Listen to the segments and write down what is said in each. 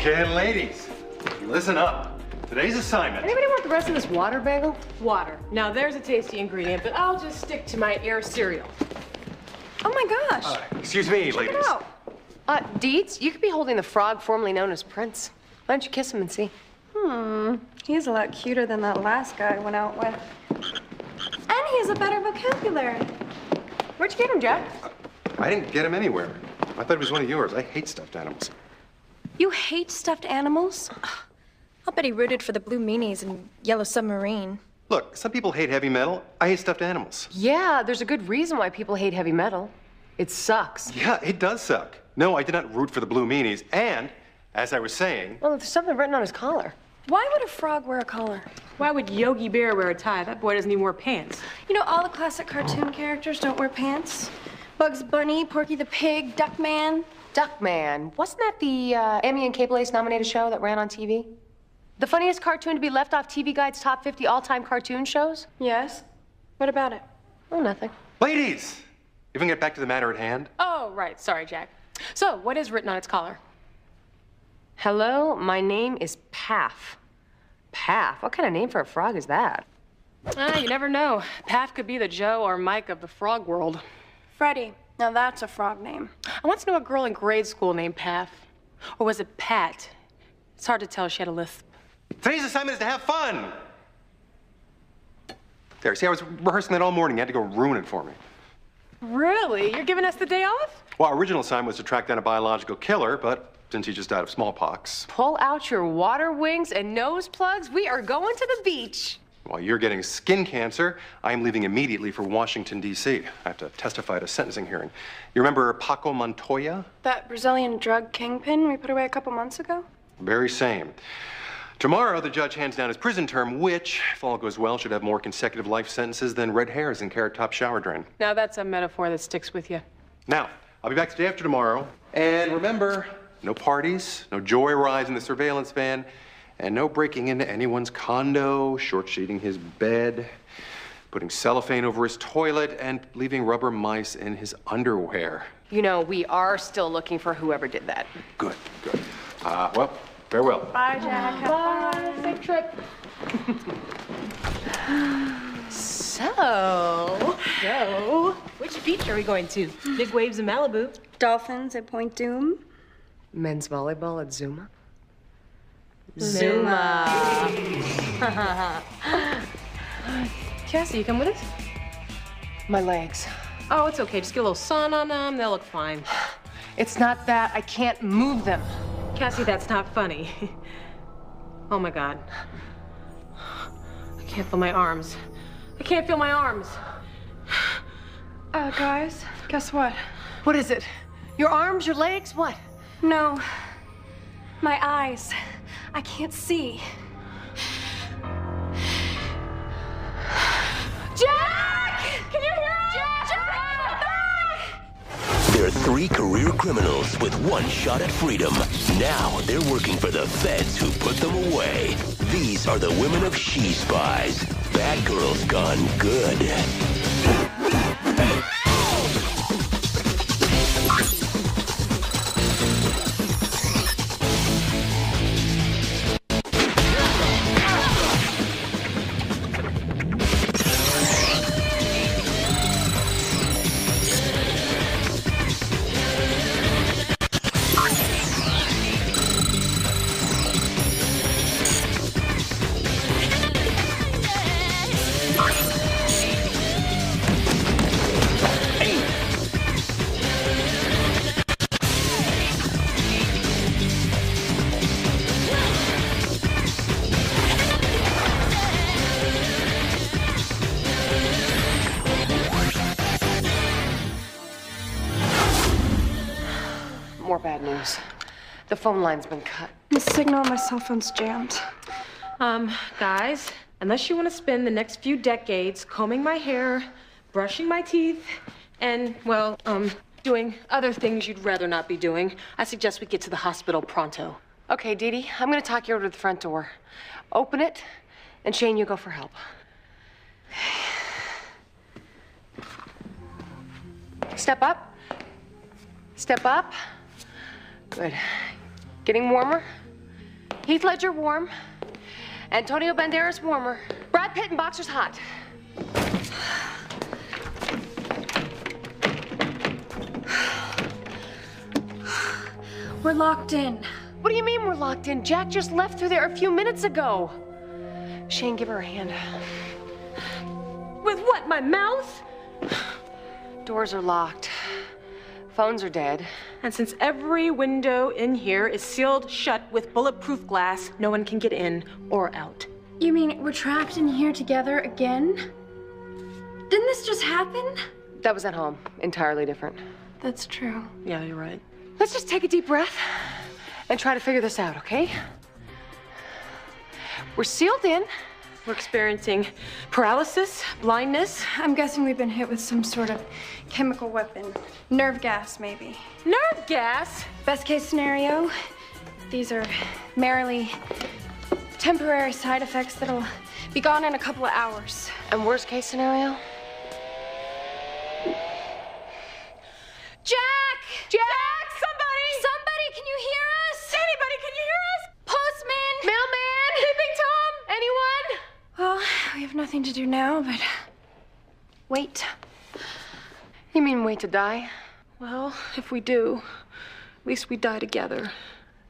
Okay, ladies, listen up. Today's assignment. Anybody want the rest of this water bagel? Water. Now there's a tasty ingredient, but I'll just stick to my air cereal. Oh my gosh. Excuse me, Check ladies. it out. Deets, you could be holding the frog formerly known as Prince. Why don't you kiss him and see? He's a lot cuter than that last guy I went out with. And he has a better vocabulary. Where'd you get him, Jack? I didn't get him anywhere. I thought it was one of yours. I hate stuffed animals. You hate stuffed animals? I'll bet he rooted for the Blue Meanies and Yellow Submarine. Look, some people hate heavy metal. I hate stuffed animals. Yeah, there's a good reason why people hate heavy metal. It sucks. Yeah, it does suck. No, I did not root for the Blue Meanies. And, as I was saying... Well, there's something written on his collar. Why would a frog wear a collar? Why would Yogi Bear wear a tie? That boy doesn't even wear pants. You know, all the classic cartoon characters don't wear pants. Bugs Bunny, Porky the Pig, Duckman. Duckman. Wasn't that the Emmy and Cable Ace nominated show that ran on TV? The funniest cartoon to be left off TV Guide's top 50 all-time cartoon shows? Yes. What about it? Oh, nothing. Ladies! You can get back to the matter at hand? Oh, right. Sorry, Jack. So, what is written on its collar? Hello, my name is Paff. Paff? What kind of name for a frog is that? You never know. Paff could be the Joe or Mike of the frog world. Freddie. Now that's a frog name. I once knew a girl in grade school named Paff. Or was it Pat? It's hard to tell. She had a lisp. Today's assignment is to have fun! There, see, I was rehearsing that all morning. You had to go ruin it for me. Really? You're giving us the day off? Well, our original assignment was to track down a biological killer, but since he just died of smallpox... Pull out your water wings and nose plugs. We are going to the beach. While you're getting skin cancer, I'm leaving immediately for Washington, D.C. I have to testify at a sentencing hearing. You remember Paco Montoya? That Brazilian drug kingpin we put away a couple months ago? Very same. Tomorrow, the judge hands down his prison term, which, if all goes well, should have more consecutive life sentences than red hairs in Carrot Top shower drain. Now, that's a metaphor that sticks with you. Now, I'll be back the day after tomorrow. And remember, no parties, no joyrides in the surveillance van, and no breaking into anyone's condo, short-sheeting his bed, putting cellophane over his toilet, and leaving rubber mice in his underwear. You know, we are still looking for whoever did that. Good, good. Well, farewell. Bye, Jack. Bye. Safe trip. So, Which beach are we going to? Big waves in Malibu. Dolphins at Point Doom. men's volleyball at Zuma? Cassie, you come with us? My legs. Oh, it's okay. Just get a little sun on them. They'll look fine. It's not that. I can't move them. Cassie, that's not funny. Oh, my God. I can't feel my arms. I can't feel my arms. Guys, guess what? What is it? Your arms, your legs, what? No. My eyes. I can't see. Jack! Can you hear us? Jack! There are 3 career criminals with 1 shot at freedom. Now they're working for the feds who put them away. These are the women of Spies. Bad girls gone good. More bad news. The phone line's been cut. The signal on my cell phone's jammed. Guys, unless you want to spend the next few decades combing my hair, brushing my teeth, and, well, doing other things you'd rather not be doing, I suggest we get to the hospital pronto. Okay, Dee Dee, I'm gonna talk you over to the front door. Open it, and Shane, you go for help. Step up. Step up. Good. Getting warmer? Heath Ledger warm. Antonio Banderas warmer. Brad Pitt and boxers hot. We're locked in. What do you mean we're locked in? Jack just left through there a few minutes ago. Shane, give her a hand. With what, my mouth? Doors are locked. Phones are dead. And since every window in here is sealed shut with bulletproof glass, no one can get in or out. You mean we're trapped in here together again? Didn't this just happen? That was at home. Entirely different. That's true. Yeah, you're right. Let's just take a deep breath and try to figure this out, okay? We're sealed in. We're experiencing paralysis, blindness. I'm guessing we've been hit with some sort of chemical weapon. Nerve gas, maybe. Nerve gas? Best case scenario, these are merely temporary side effects that'll be gone in a couple of hours. And worst case scenario? Jack! Jack, somebody! Somebody, can you hear us? Anybody, can you hear us? Postman! Mailman! Peeping Tom? Anyone? Well, we have nothing to do now, but wait. You mean wait to die? Well, if we do, at least we die together.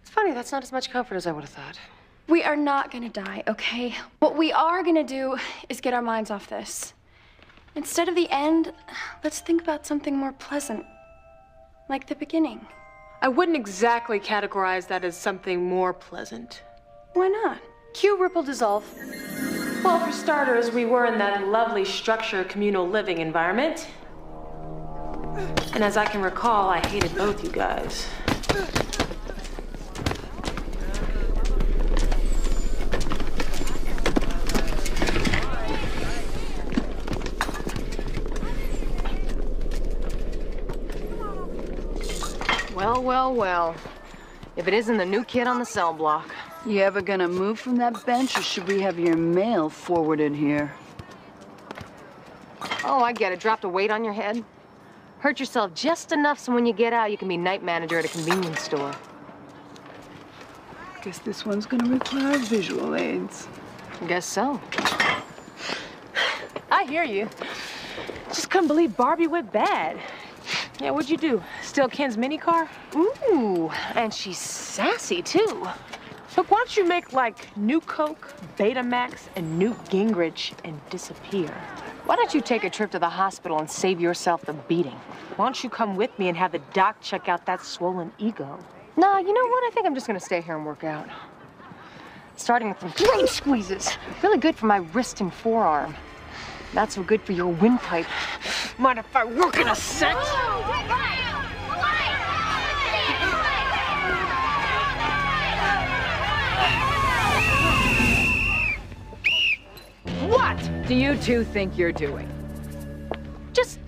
It's funny, that's not as much comfort as I would have thought. We are not gonna die, okay? What we are gonna do is get our minds off this. Instead of the end, let's think about something more pleasant. Like the beginning. I wouldn't exactly categorize that as something more pleasant. Why not? Cue ripple dissolve. Well, for starters, we were in that lovely structure communal living environment. And as I can recall, I hated both you guys. Well, well, well. If it isn't the new kid on the cell block. You ever gonna move from that bench, or should we have your mail forwarded here? Oh, I get it. Dropped a weight on your head. Hurt yourself just enough so when you get out, you can be night manager at a convenience store. Guess this one's gonna require visual aids. Guess so. I hear you. Just couldn't believe Barbie went bad. Yeah, what'd you do? Steal Ken's mini car? Ooh, and she's sassy, too. Look, why don't you make like New Coke, Betamax, and Newt Gingrich and disappear? Why don't you take a trip to the hospital and save yourself the beating? Why don't you come with me and have the doc check out that swollen ego? Nah, you know what? I think I'm just gonna stay here and work out. Starting with some great squeezes. Really good for my wrist and forearm. Not so good for your windpipe. Mind if I work in a set? What do you two think you're doing? Just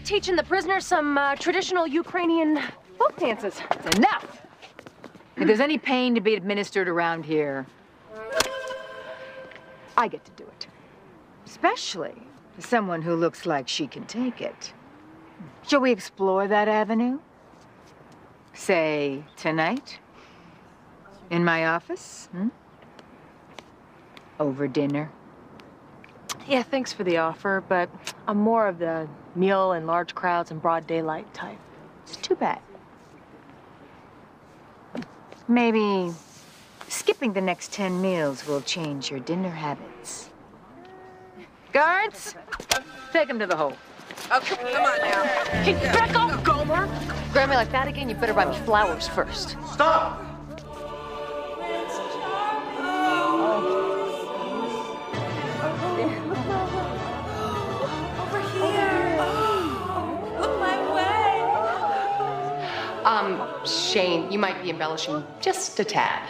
teaching the prisoners some traditional Ukrainian folk dances. Enough! If there's any pain to be administered around here, I get to do it. Especially for someone who looks like she can take it. Shall we explore that avenue? Say, tonight? In my office? Over dinner? Yeah, thanks for the offer, but I'm more of the meal in large crowds and broad daylight type. It's too bad. Maybe skipping the next 10 meals will change your dinner habits. Guards, take him to the hole. Okay, come on now. Hey, back off, Gomer! Grab me like that again, you better buy me flowers first. Stop! Shane, you might be embellishing just a tad.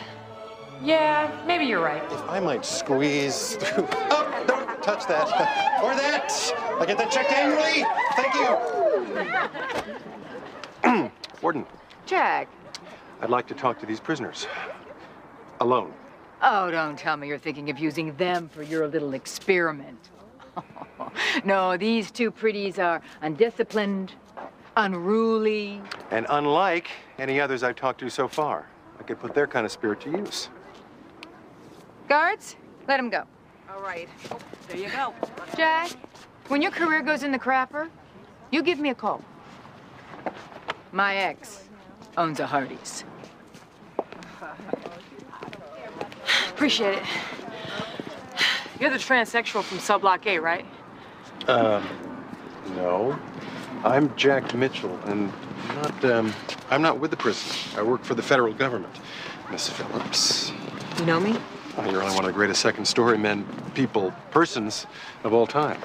Yeah, maybe you're right. If I might squeeze through. Oh, don't touch that. Or that. I get that checked annually. Thank you. Warden, Jack. I'd like to talk to these prisoners. Alone. Oh, don't tell me you're thinking of using them for your little experiment. No, these two pretties are undisciplined, unruly. And unlike any others I've talked to so far, I could put their kind of spirit to use. Guards, let him go. All right. Oh, there you go. Jack, when your career goes in the crapper, you give me a call. My ex owns a Hardee's. Appreciate it. You're the transsexual from Subblock A, right? No. I'm Jack Mitchell, and I'm not with the prison. I work for the federal government, Miss Phillips. You know me? Oh, you're only one of the greatest second-story men, persons of all time.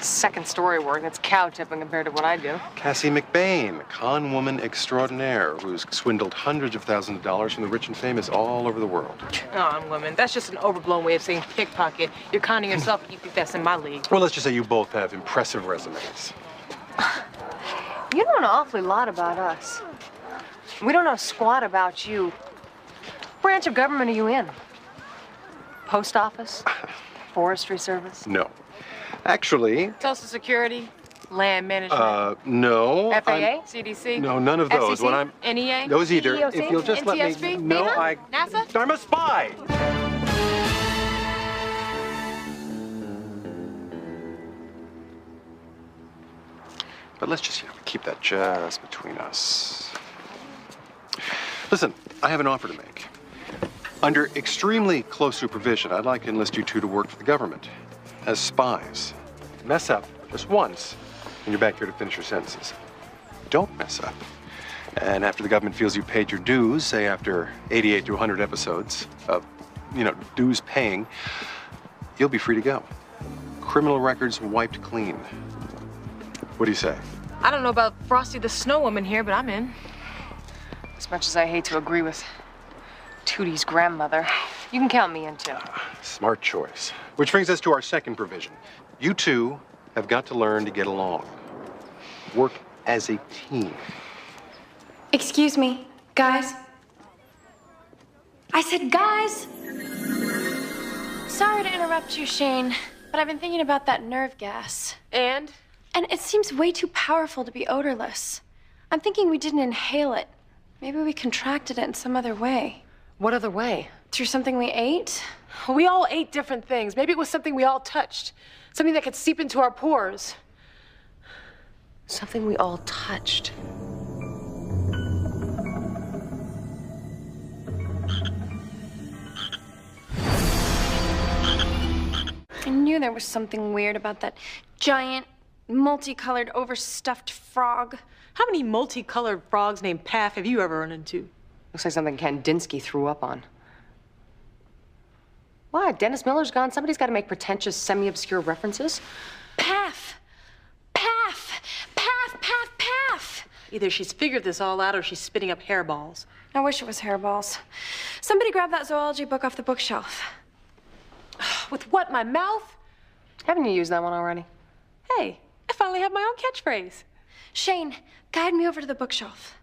Second story work, that's cow tipping compared to what I do. Cassie McBain, con woman extraordinaire, who's swindled hundreds of thousands of dollars from the rich and famous all over the world. Oh, woman, that's just an overblown way of saying pickpocket. You're conning yourself if you think that's in my league. Well, let's just say you both have impressive resumes. You know an awfully lot about us. We don't know squat about you. What branch of government are you in? Post office? Forestry Service? No. Actually... Social Security? Land management? No. FAA? CDC? No, none of those. FCC? NEA? Those either. EEOC? If you'll just let me... NTSB? No, FEMA? NASA? I'm a spy! But let's just, keep that just between us. Listen, I have an offer to make. Under extremely close supervision, I'd like to enlist you two to work for the government as spies. Mess up just once, and you're back here to finish your sentences. Don't mess up. And after the government feels you paid your dues, say after 88 to 100 episodes of, dues paying, you'll be free to go. Criminal records wiped clean. What do you say? I don't know about Frosty the Snow Woman here, but I'm in. As much as I hate to agree with Tootie's grandmother, you can count me in too. Smart choice. Which brings us to our second provision. You two have got to learn to get along. Work as a team. Excuse me, guys. I said guys! Sorry to interrupt you, Shane, but I've been thinking about that nerve gas. And it seems way too powerful to be odorless. I'm thinking we didn't inhale it. Maybe we contracted it in some other way. what other way? Through something we ate? We all ate different things. Maybe it was something we all touched. Something that could seep into our pores. Something we all touched. I knew there was something weird about that giant, multicolored, overstuffed frog. How many multicolored frogs named Paff have you ever run into? Looks like something Kandinsky threw up on. Why? Dennis Miller's gone. Somebody's got to make pretentious, semi-obscure references. Paff! Paff! Paff! Paff! Paff! Either she's figured this all out or she's spitting up hairballs. I wish it was hairballs. Somebody grab that zoology book off the bookshelf. With what, my mouth? Haven't you used that one already? Hey, I finally have my own catchphrase. Shane, guide me over to the bookshelf.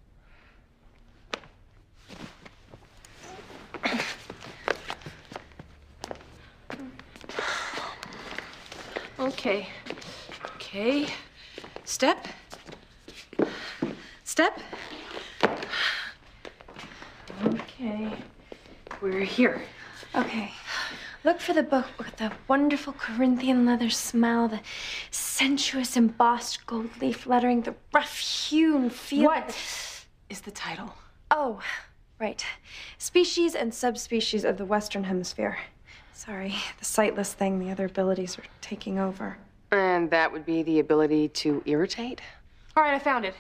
Okay. Okay. Step. Step. Okay. We're here. Okay. Look for the book with the wonderful Corinthian leather smell, the sensuous embossed gold leaf lettering, the rough-hewn feel. What is the title? Oh, right. Species and subspecies of the Western Hemisphere. Sorry, the sightless thing, the other abilities are taking over. And that would be the ability to irritate? All right, I found it.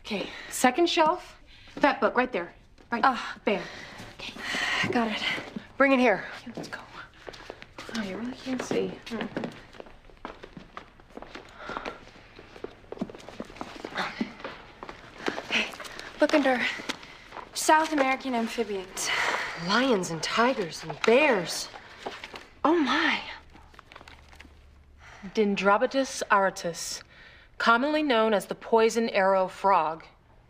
Okay, second shelf. That book right there. Right. Bam. Okay, got it. Bring it here. Okay, let's go. Oh, you really can't see. Okay, look under South American amphibians. Lions and tigers and bears. Oh, my. Dendrobatus auratus, commonly known as the poison arrow frog.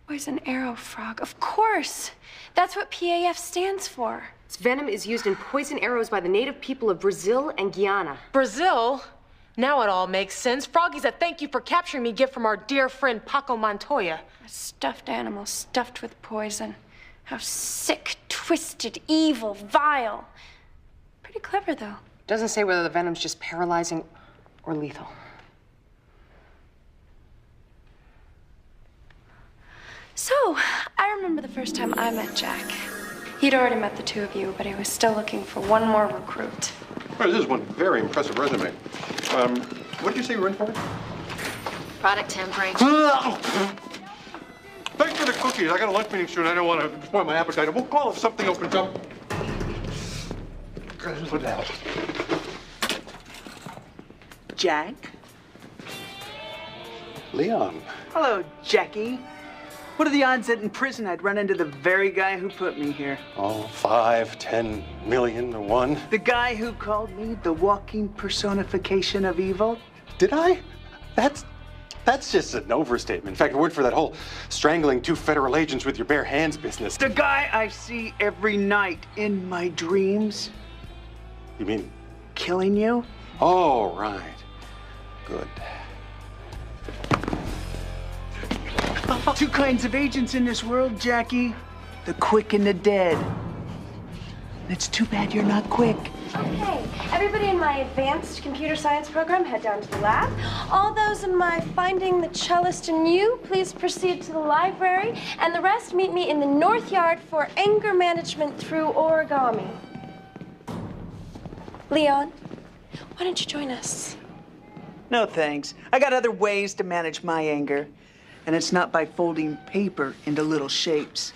Poison arrow frog, of course. That's what PAF stands for. Its venom is used in poison arrows by the native people of Brazil and Guyana. Brazil? Now it all makes sense. Froggy's a thank you for capturing me gift from our dear friend Paco Montoya. A stuffed animal stuffed with poison. How sick, twisted, evil, vile. Pretty clever, though. Doesn't say whether the venom's just paralyzing or lethal. So, I remember the first time I met Jack. He'd already met the two of you, but he was still looking for one more recruit. Well, this is one very impressive resume. What did you say you were in for? Product tampering. Thanks for the cookies. I got a lunch meeting soon. I don't want to spoil my appetite. We'll call if something opens up. What the hell? Jack? Leon. Hello, Jackie. What are the odds that in prison I'd run into the very guy who put me here? Oh, 5, 10 million to 1. The guy who called me the walking personification of evil? Did I? That's just an overstatement. In fact, if it weren't for that whole strangling 2 federal agents with your bare hands business. The guy I see every night in my dreams. You mean? Killing you? Oh, right. Good. 2 kinds of agents in this world, Jackie. The quick and the dead. It's too bad you're not quick. Okay, everybody in my advanced computer science program, head down to the lab. All those in my Finding the Cellist in You, please proceed to the library. And the rest, meet me in the North Yard for anger management through origami. Leon, why don't you join us? No, thanks. I got other ways to manage my anger. And it's not by folding paper into little shapes.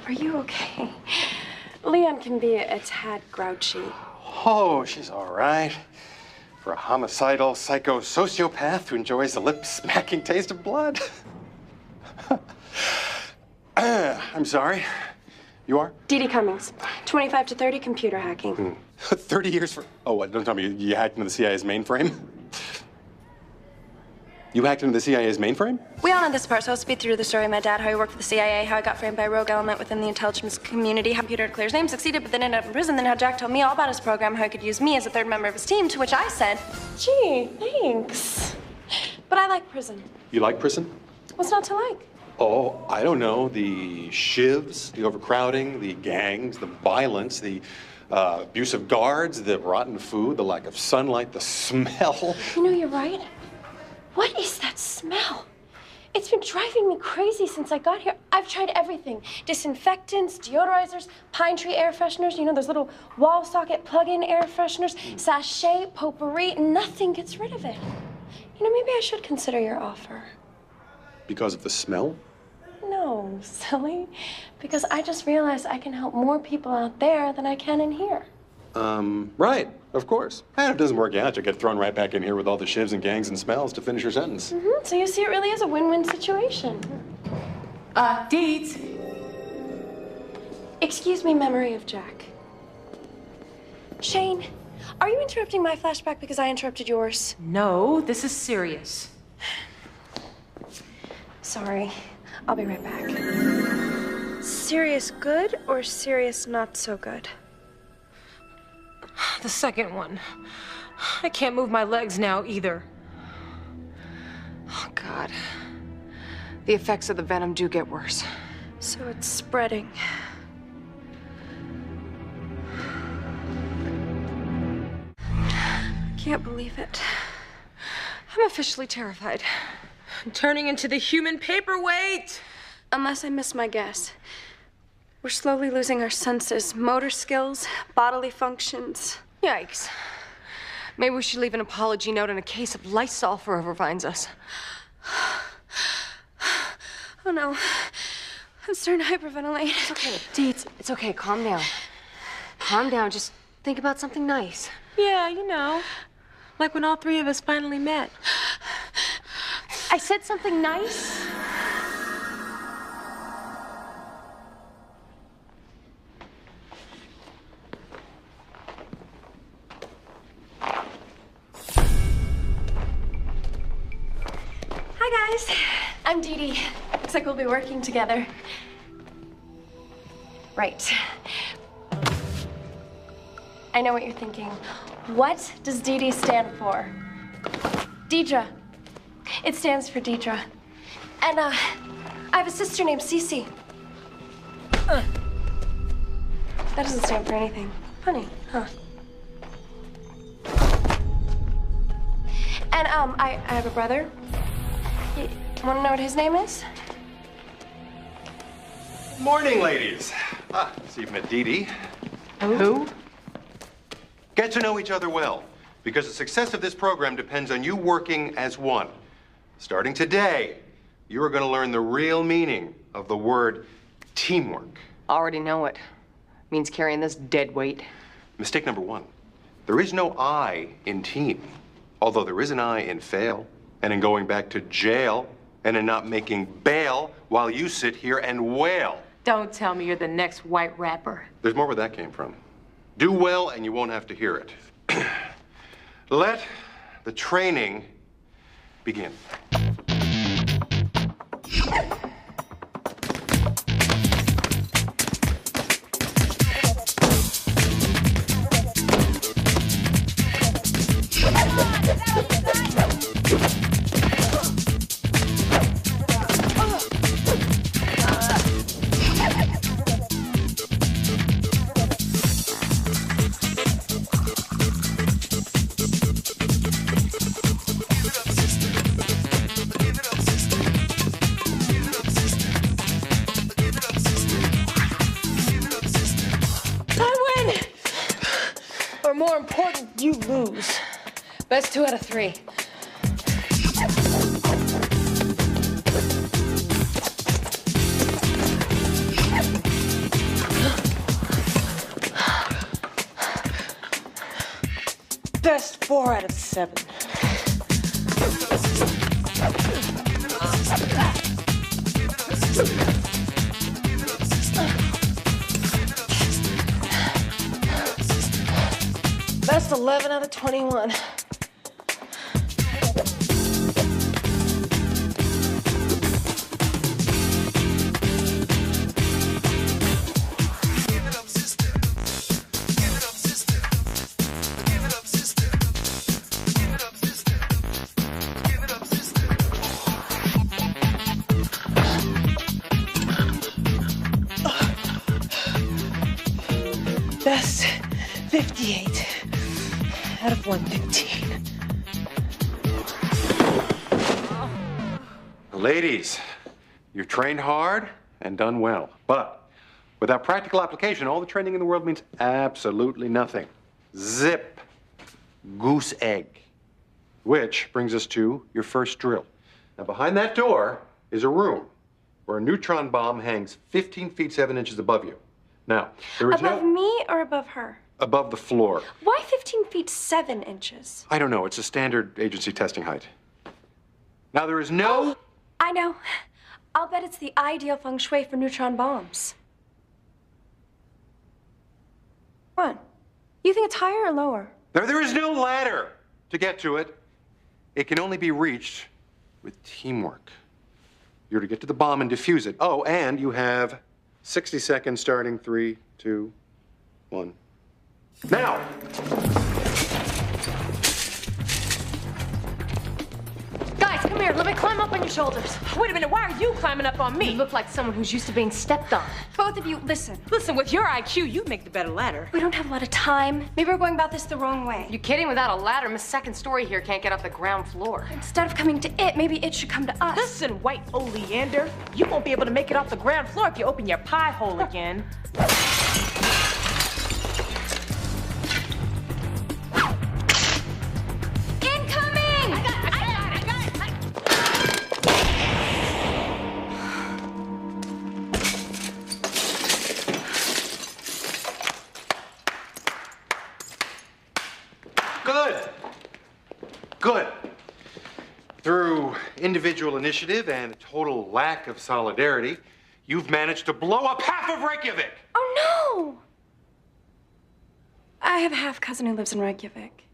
Are you okay? Leon can be a tad grouchy. Oh, she's all right. For a homicidal psycho-sociopath who enjoys the lip-smacking taste of blood. I'm sorry. You are? Dee Dee Cummings, 25 to 30 computer hacking. 30 years for... Oh, what? Don't tell me you hacked into the CIA's mainframe? You hacked into the CIA's mainframe? We all know this part, so I'll speed through the story of my dad, how he worked for the CIA, how I got framed by a rogue element within the intelligence community, how computer to clear his name, succeeded, but then ended up in prison, then how Jack told me all about his program, how he could use me as a third member of his team, to which I said, gee, thanks. But I like prison. You like prison? What's not to like? Oh, I don't know. The shivs, the overcrowding, the gangs, the violence, the abusive guards, the rotten food, the lack of sunlight, the smell. You know, you're right. What is that smell? It's been driving me crazy since I got here. I've tried everything. Disinfectants, deodorizers, pine tree air fresheners, you know, those little wall socket plug-in air fresheners, sachet, potpourri, nothing gets rid of it. You know, maybe I should consider your offer. Because of the smell? No, silly. Because I just realized I can help more people out there than I can in here. Right, of course. And if it doesn't work out, you get thrown right back in here with all the shivs and gangs and smells to finish your sentence. So you see, it really is a win-win situation. Deeds. Excuse me, memory of Jack. Shane, are you interrupting my flashback because I interrupted yours? No, this is serious. Sorry. I'll be right back. Serious good or serious not so good? The second one. I can't move my legs now either. Oh, God. The effects of the venom do get worse. So it's spreading. Can't believe it. I'm officially terrified. I'm turning into the human paperweight. Unless I miss my guess. We're slowly losing our senses, motor skills, bodily functions. Yikes. Maybe we should leave an apology note and a case of Lysol for whoever finds us. Oh no. I'm starting to hyperventilate. It's okay. Deeds, it's okay. Calm down. Calm down. Just think about something nice. Yeah, you know. Like when all 3 of us finally met. I said something nice? Hi, guys. I'm Dee Dee. Looks like we'll be working together. Right. I know what you're thinking. What does Dee Dee stand for? Deidre. It stands for Deidre. And, I have a sister named Cece. That doesn't stand for anything. Funny, huh? And, I have a brother. You want to know what his name is? Morning, ladies. So you've met Dee Dee. Who? Get to know each other well, because the success of this program depends on you working as one. Starting today, you are going to learn the real meaning of the word teamwork. Already know it. Means carrying this dead weight. Mistake number one. There is no I in team, although there is an I in fail, and in going back to jail, and in not making bail while you sit here and wail. Don't tell me you're the next white rapper. There's more where that came from. Do well and you won't have to hear it. Let the training begin. Or more important, you lose. Best 2 out of 3. Best 4 out of 7. Best 11 out of 21. Best 58 out of 115. Ladies, you've trained hard and done well. But without practical application, all the training in the world means absolutely nothing. Zip. Goose egg. Which brings us to your first drill. Now, behind that door is a room where a neutron bomb hangs 15 feet 7 inches above you. Now, there is Above me or above her? above the floor. Why 15 feet 7 inches? I don't know. It's a standard agency testing height. Now, there is no... I know. I'll bet it's the ideal feng shui for neutron bombs. What? You think it's higher or lower? There is no ladder to get to it. It can only be reached with teamwork. You're to get to the bomb and defuse it. Oh, and you have 60 seconds starting 3, 2, 1. Now! Guys, come here. Let me climb up on your shoulders. Wait a minute, why are you climbing up on me? You look like someone who's used to being stepped on. Both of you, listen. Listen, with your IQ, you make the better ladder. We don't have a lot of time. Maybe we're going about this the wrong way. You kidding? Without a ladder, Miss Second Story here can't get off the ground floor. Instead of coming to it, maybe it should come to us. Listen, white oleander, you won't be able to make it off the ground floor if you open your pie hole again. Incoming! I got it. Good. Good. Through individual initiative and a total lack of solidarity, you've managed to blow up half of Reykjavik. Oh, no! I have a half cousin who lives in Reykjavik.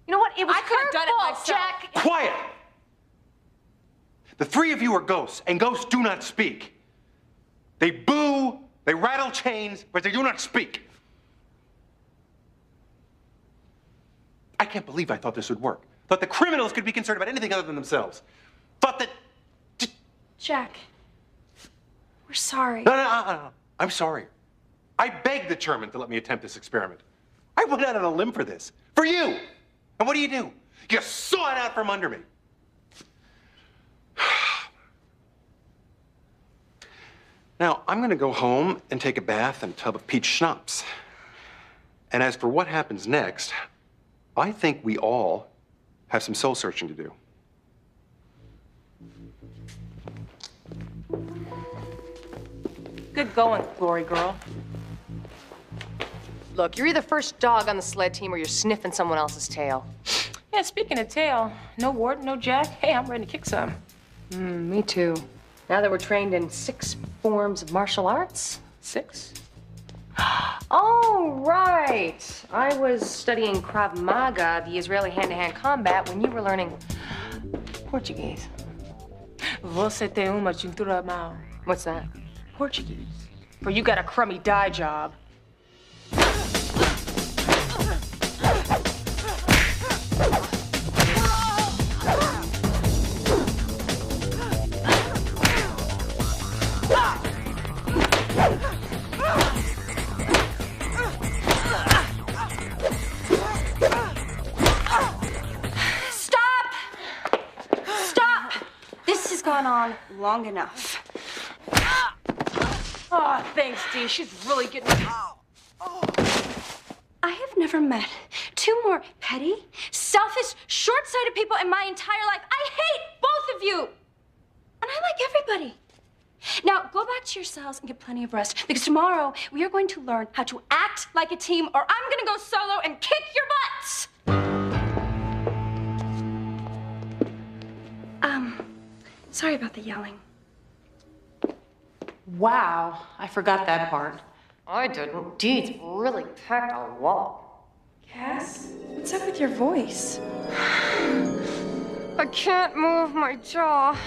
You know what? It was I could have done it her fault, myself. Jack. Quiet! The three of you are ghosts, and ghosts do not speak. They boo, they rattle chains, but they do not speak. I can't believe I thought this would work. Thought the criminals could be concerned about anything other than themselves. Thought that... Jack, we're sorry. No. I'm sorry. I begged the chairman to let me attempt this experiment. I went out on a limb for this. For you. And what do? You saw it out from under me. Now, I'm going to go home and take a bath in a tub of peach schnapps. And as for what happens next, I think we all have some soul searching to do. Good going, Glory Girl. Look, you're either first dog on the sled team or you're sniffing someone else's tail. Yeah, speaking of tail, no Ward, no Jack. Hey, I'm ready to kick some. Me too. Now that we're trained in 6 forms of martial arts. 6? Oh, right. I was studying Krav Maga, the Israeli hand-to-hand combat, when you were learning Portuguese. Você tem uma cintura mal. What's that? Portuguese. For you got a crummy dye job. Gone on long enough. Oh, thanks, Dee. She's really getting... I have never met 2 more petty, selfish, short-sighted people in my entire life. I hate both of you. And I like everybody. Now, go back to your cells and get plenty of rest, because tomorrow we are going to learn how to act like a team, or I'm going to go solo and kick your butts. Sorry about the yelling. Wow, I forgot that part. I didn't. Deeds really packed a wall. Cass, what's up with your voice? I can't move my jaw.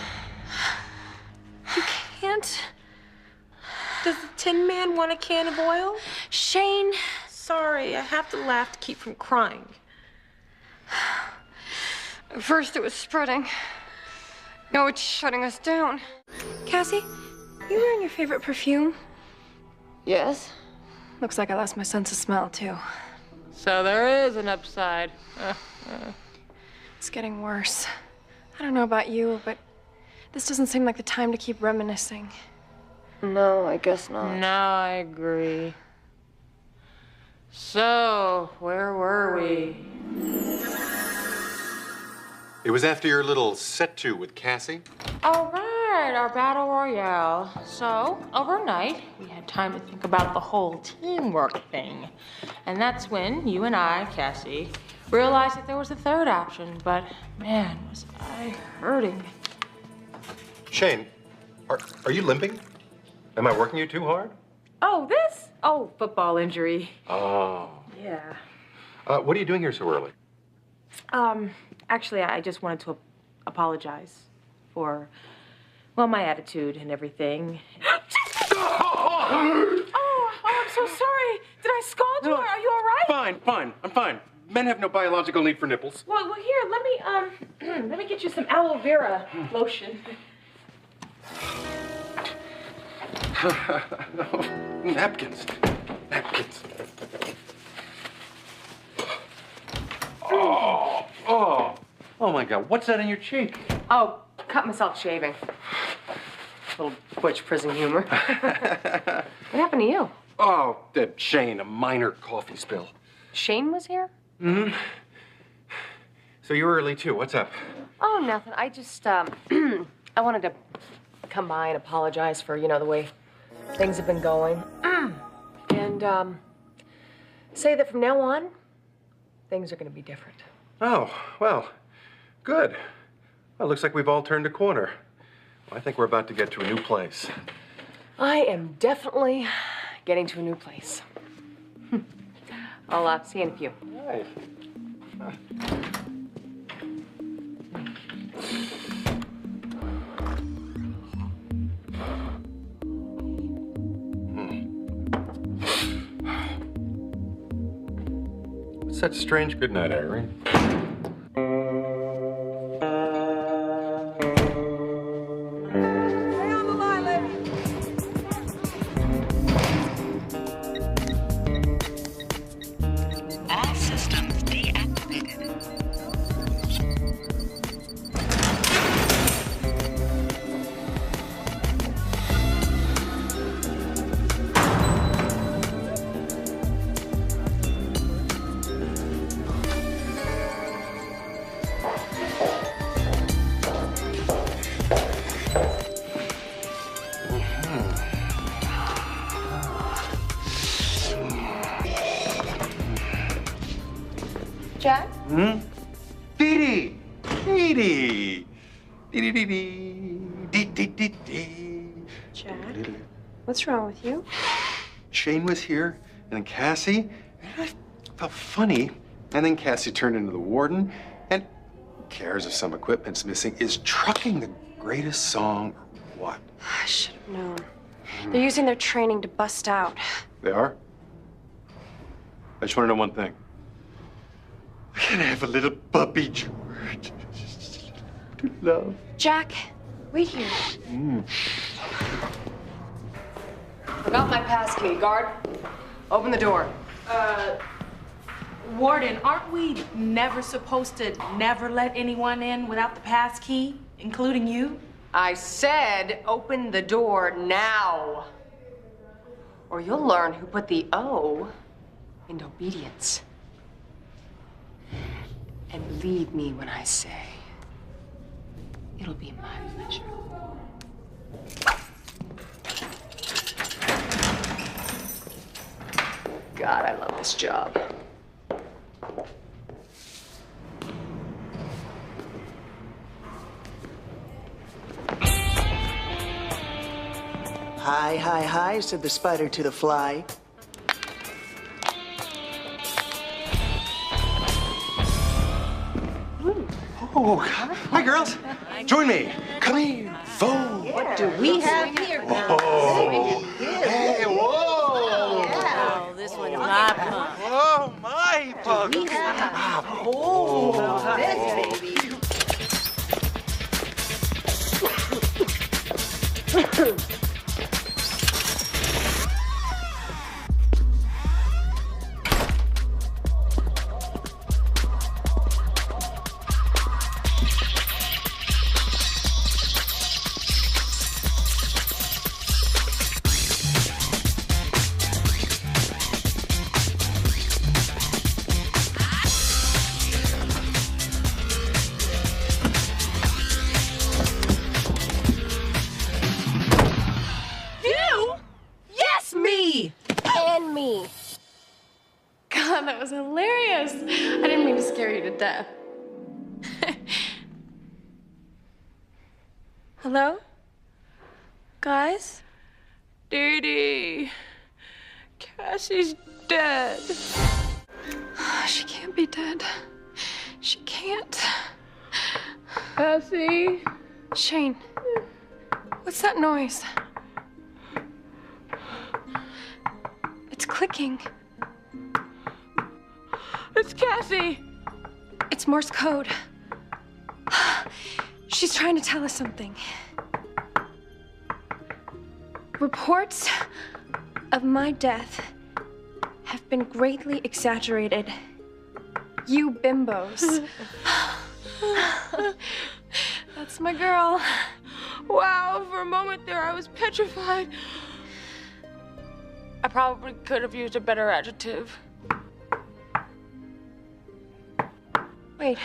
You can't? Does the Tin Man want a can of oil? Shane. Sorry, I have to laugh to keep from crying. At first it was spreading. Now it's shutting us down. Cassie, you wearing your favorite perfume? Yes. Looks like I lost my sense of smell, too. So there is an upside. It's getting worse. I don't know about you, but this doesn't seem like the time to keep reminiscing. No, I guess not. No, I agree. So, where were we? It was after your little set-to with Cassie. All right, our battle royale. So, overnight, we had time to think about the whole teamwork thing. And that's when you and I, Cassie, realized that there was a third option. But, man, was I hurting. Shane, are you limping? Am I working you too hard? Oh, this? Oh, football injury. Oh. Yeah. What are you doing here so early? Actually, I just wanted to apologize for, well, my attitude and everything. Oh, I'm so sorry. Did I scald you? Are you all right? Fine. I'm fine. Men have no biological need for nipples. Well, here, let me get you some aloe vera lotion. No, napkins. Oh my God, what's that on your cheek? Oh, cut myself shaving. Little butch prison humor. What happened to you? Oh, Shane, a minor coffee spill. Shane was here? Mm-hmm. So you're early too, what's up? Oh, nothing. I just, I wanted to come by and apologize for, the way things have been going. And, say that from now on, things are gonna be different. Oh, well, good. Well, looks like we've all turned a corner. Well, I think we're about to get to a new place. I am definitely getting to a new place. I'll see you in a few. Nice. What's that strange goodnight, Irene? Jack? Dee Dee! Dee Dee! Dee Dee Dee Dee! Dee Dee Dee Dee! Jack? What's wrong with you? Shane was here, and then Cassie, and I felt funny. And then Cassie turned into the warden, and who cares if some equipment's missing? Is trucking the greatest song or what? I should have known. They're using their training to bust out. They are? I just want to know one thing. Can I have a little puppy George? To love. Jack, wait here. Forgot my passkey. Guard, open the door. Warden, aren't we never supposed to never let anyone in without the pass key, including you? I said open the door now. Or you'll learn who put the O in obedience. And believe me when I say, it'll be my pleasure. God, I love this job. Hi, hi, hi, said the spider to the fly. Oh, hi, girls. Join me. Clean, fold. What do we have here? Oh, hey, whoa. Oh, this one's my pump. Whoa, my pug. We have oh, this baby. And me. God, that was hilarious. I didn't mean to scare you to death. Hello? Guys? Dee Dee, Cassie's dead. She can't be dead. She can't. Cassie? Shane, what's that noise? It's clicking. It's Cassie. It's Morse code. She's trying to tell us something. Reports of my death have been greatly exaggerated. You bimbos. That's my girl. Wow, for a moment there I was petrified. I probably could have used a better adjective. Wait,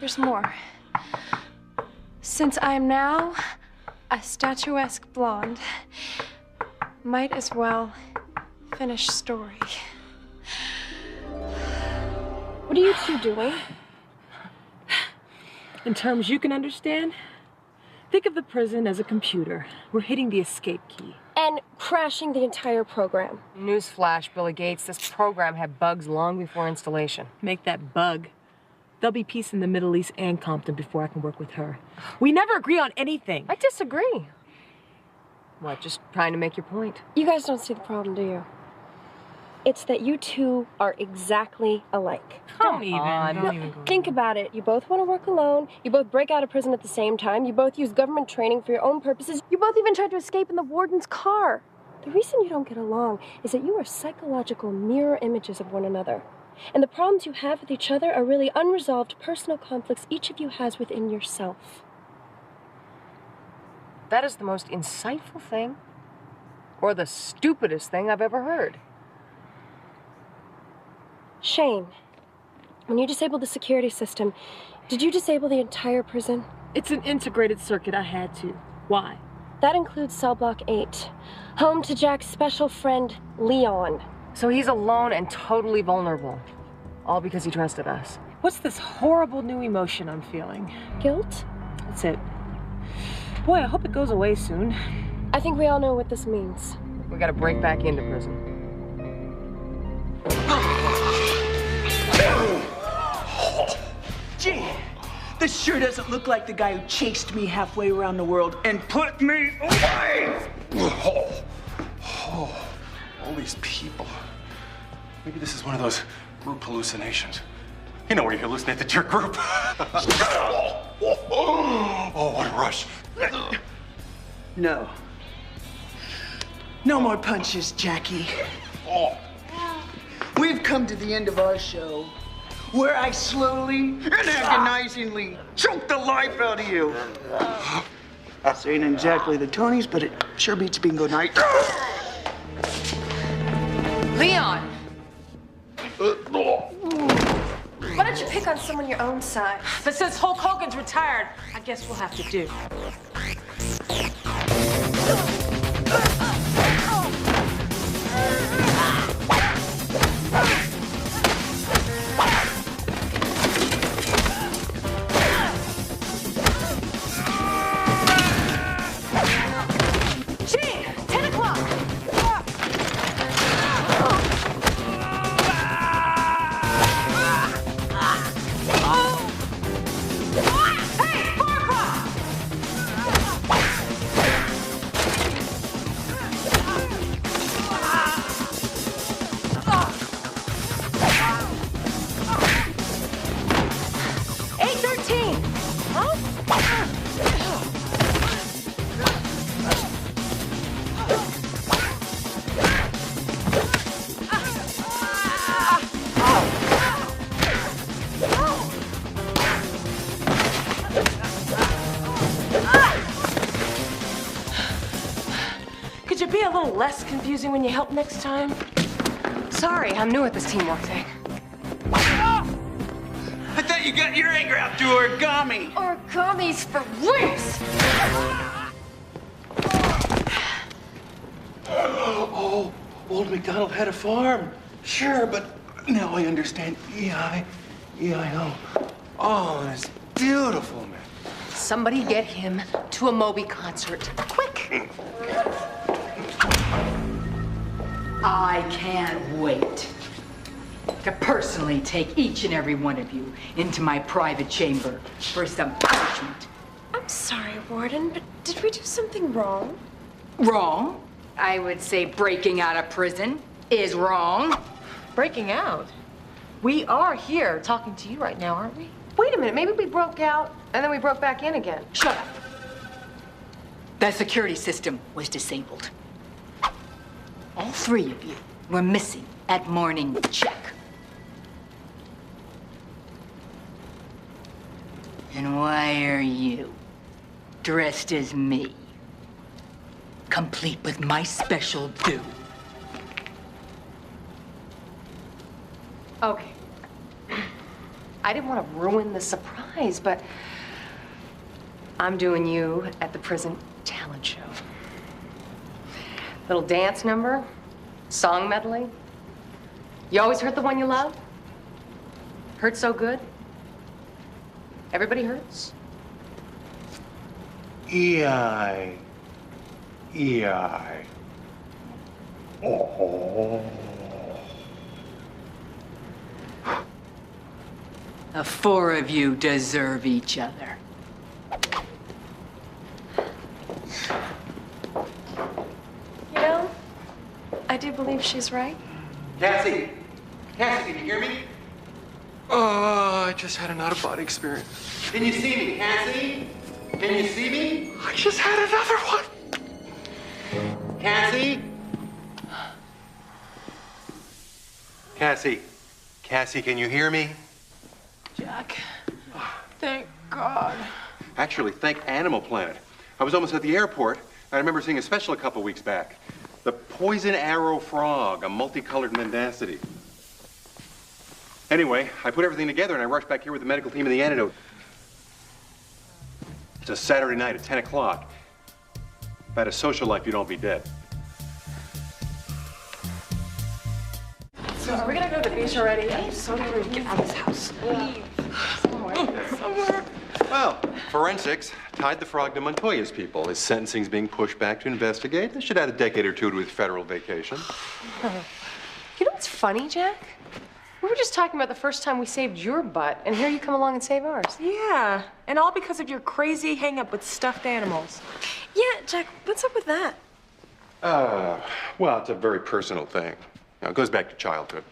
there's more. Since I am now a statuesque blonde, might as well finish story. What are you two doing? In terms you can understand, think of the prison as a computer. We're hitting the escape key. And crashing the entire program. Newsflash, Billy Gates, this program had bugs long before installation. Make that bug. There'll be peace in the Middle East and Compton before I can work with her. We never agree on anything. I disagree. What, just trying to make your point? You guys don't see the problem, do you? It's that you two are exactly alike. Don't even go. Think about it. You both want to work alone. You both break out of prison at the same time. You both use government training for your own purposes. You both even tried to escape in the warden's car. The reason you don't get along is that you are psychological mirror images of one another. And the problems you have with each other are really unresolved personal conflicts each of you has within yourself. That is the most insightful thing, or the stupidest thing I've ever heard. Shane, when you disabled the security system, Did you disable the entire prison? It's an integrated circuit. I had to. Why? That includes cell block 8, home to Jack's special friend, Leon. So he's alone and totally vulnerable. All because he trusted us. What's this horrible new emotion I'm feeling? Guilt? That's it. Boy, I hope it goes away soon. I think we all know what this means. We gotta break back into prison. Gee, this sure doesn't look like the guy who chased me halfway around the world and put me away! All these people. Maybe this is one of those group hallucinations. You know where you hallucinate that your group. Oh, what a rush. No. No more punches, Jackie. We've come to the end of our show, where I slowly and agonizingly choke the life out of you. This ain't exactly the Tonys, but it sure beats bingo night. Leon! Why don't you pick on someone your own size? But since Hulk Hogan's retired, I guess we'll have to do. Gene, 10 o'clock. Hey, 4 o'clock! Could you be a little less confusing when you help next time? Sorry, I'm new at this teamwork thing. I thought you got your anger out through origami. Origami's for wimps. Oh, old MacDonald had a farm. Sure, but now I understand E-I-O. Oh, it's beautiful, man. Somebody get him to a Moby concert. Quick! I can't wait to personally take each and every one of you into my private chamber for some punishment. I'm sorry, Warden, but did we do something wrong? Wrong? I would say breaking out of prison is wrong. Breaking out? We are here talking to you right now, aren't we? Wait a minute, maybe we broke out and then we broke back in again. Shut up. The security system was disabled. All 3 of you were missing at morning check. And why are you dressed as me, complete with my special do? Okay. I didn't want to ruin the surprise, but I'm doing you at the prison talent show. Little dance number, song medley. You always hurt the one you love? Hurt so good? Everybody hurts? E-I. Oh. The 4 of you deserve each other. You know, I do believe she's right. Cassie, can you hear me? Oh, I just had an out-of-body experience. Can you see me, Cassie? Can you see me? I just had another one. Cassie? Cassie, can you hear me? Jack, thank God. Actually, thank Animal Planet. I was almost at the airport. I remember seeing a special a couple weeks back. The poison arrow frog, a multicolored mendacity. Anyway, I put everything together and I rushed back here with the medical team and the antidote. It's a Saturday night at 10 o'clock. If I had a social life, you'd all be dead. So are we gonna go to the beach already? I'm so ready to get out of this house. Leave. Somewhere. Well, forensics tied the frog to Montoya's people. His sentencing's being pushed back to investigate. They should add a decade or two to his federal vacation. You know what's funny, Jack? We were just talking about the first time we saved your butt, and here you come along and save ours. Yeah, and all because of your crazy hang-up with stuffed animals. Yeah, Jack, what's up with that? Well, it's a very personal thing. It goes back to childhood.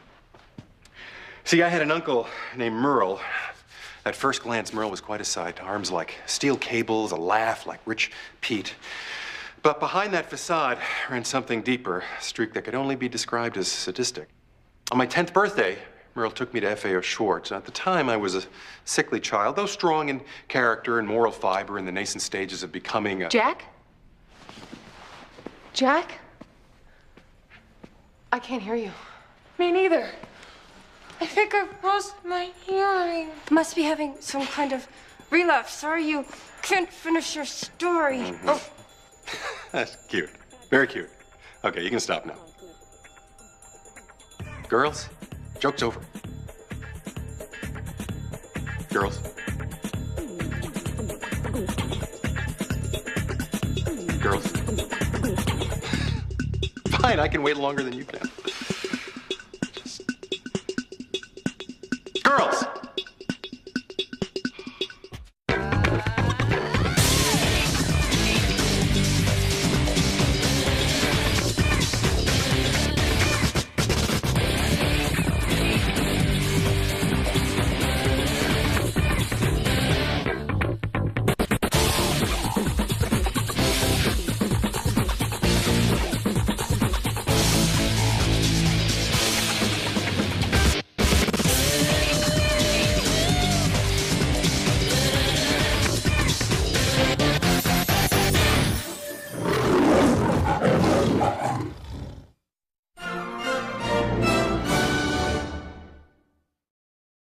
See, I had an uncle named Merle. At first glance, Merle was quite a sight. Arms like steel cables, a laugh like Rich Pete. But behind that facade ran something deeper, a streak that could only be described as sadistic. On my 10th birthday, Merle took me to FAO Schwartz. At the time, I was a sickly child, though strong in character and moral fiber in the nascent stages of becoming a... Jack? Jack? I can't hear you. Me neither. I think I've lost my hearing. Must be having some kind of relapse. Sorry you can't finish your story. Mm-hmm. Oh. That's cute. Very cute. Okay, you can stop now. Girls, joke's over. Girls. Girls. Fine, I can wait longer than you can.